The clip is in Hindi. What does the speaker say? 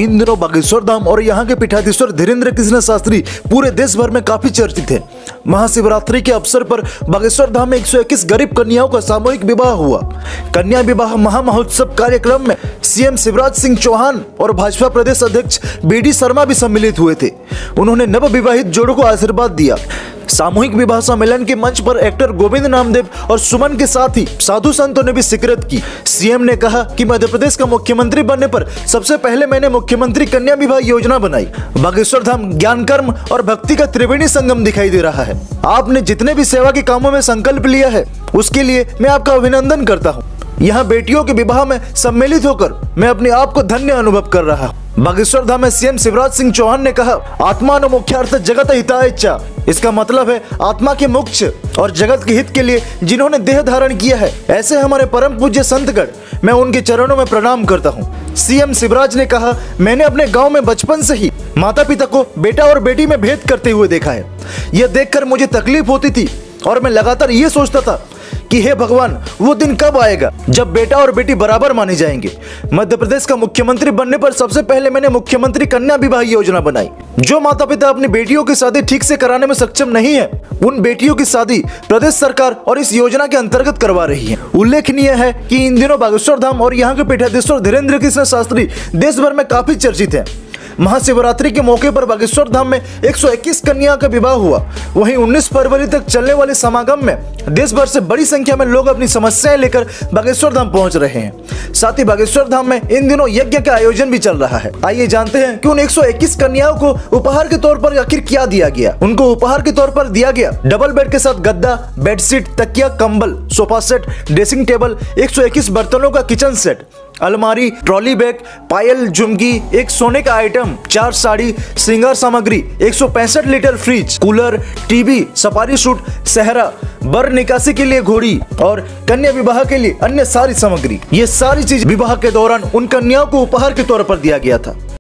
इन दिनों बागेश्वर धाम और यहाँ के पीठाधीश्वर धीरेन्द्र कृष्ण शास्त्री पूरे देश भर में काफी चर्चित हैं। महाशिवरात्रि के अवसर पर बागेश्वर धाम में 121 गरीब कन्याओं का सामूहिक विवाह हुआ। कन्या विवाह महामहोत्सव कार्यक्रम में सीएम शिवराज सिंह चौहान और भाजपा प्रदेश अध्यक्ष बीडी शर्मा भी सम्मिलित हुए थे। उन्होंने नवविवाहित जोड़ों को आशीर्वाद दिया। सामूहिक विवाह सम्मेलन के मंच पर एक्टर गोविंद नामदेव और सुमन के साथ ही साधु संतों ने भी शिरकत की। सीएम ने कहा कि मध्य प्रदेश का मुख्यमंत्री बनने पर सबसे पहले मैंने मुख्यमंत्री कन्या विवाह योजना बनाई। बागेश्वर धाम ज्ञान कर्म और भक्ति का त्रिवेणी संगम दिखाई दे रहा है। आपने जितने भी सेवा के कामों में संकल्प लिया है उसके लिए मैं आपका अभिनंदन करता हूँ। यहाँ बेटियों के विवाह में सम्मिलित होकर मैं अपने आप को धन्य अनुभव कर रहा हूँ। बागेश्वर धाम में सीएम शिवराज सिंह चौहान ने कहा, आत्मा मुख्यार्थ जगत हिताय च। इसका मतलब है आत्मा के मोक्ष और जगत के हित के लिए जिन्होंने देह धारण किया है, ऐसे हमारे परम पूज्य संतगण, मैं उनके चरणों में प्रणाम करता हूँ। सीएम शिवराज ने कहा, मैंने अपने गांव में बचपन से ही माता पिता को बेटा और बेटी में भेद करते हुए देखा है। यह देखकर मुझे तकलीफ होती थी और मैं लगातार ये सोचता था कि हे भगवान, वो दिन कब आएगा जब बेटा और बेटी बराबर माने जाएंगे। मध्य प्रदेश का मुख्यमंत्री बनने पर सबसे पहले मैंने मुख्यमंत्री कन्या विवाह योजना बनाई। जो माता पिता अपनी बेटियों की शादी ठीक से कराने में सक्षम नहीं है, उन बेटियों की शादी प्रदेश सरकार और इस योजना के अंतर्गत करवा रही है। उल्लेखनीय है कि इन दिनों बागेश्वर धाम और यहाँ के पीठाधीश्वर धीरेन्द्र कृष्ण शास्त्री देश भर में काफी चर्चित है। महाशिवरात्रि के मौके पर बागेश्वर धाम में 121 कन्या का विवाह हुआ। वहीं 19 फरवरी तक चलने वाले समागम में देश भर से बड़ी संख्या में लोग अपनी समस्याएं लेकर बागेश्वर धाम पहुंच रहे हैं। साथ ही बागेश्वर धाम में इन दिनों यज्ञ का आयोजन भी चल रहा है। आइए जानते हैं कि उन 121 कन्याओं को उपहार के तौर पर आखिर क्या दिया गया। उनको उपहार के तौर पर दिया गया डबल बेड के साथ गद्दा, बेडशीट, तकिया, कंबल, सोफा सेट, ड्रेसिंग टेबल, 121 बर्तनों का किचन सेट, अलमारी, ट्रॉली बैग, पायल, झुमकी, एक सोने का आइटम, 4 साड़ी, श्रृंगार सामग्री, 165 litre fridge, cooler, TV, safari suit, सेहरा, बर निकासी के लिए घोड़ी और कन्या विवाह के लिए अन्य सारी सामग्री। ये सारी चीज विवाह के दौरान उन कन्याओं को उपहार के तौर पर दिया गया था।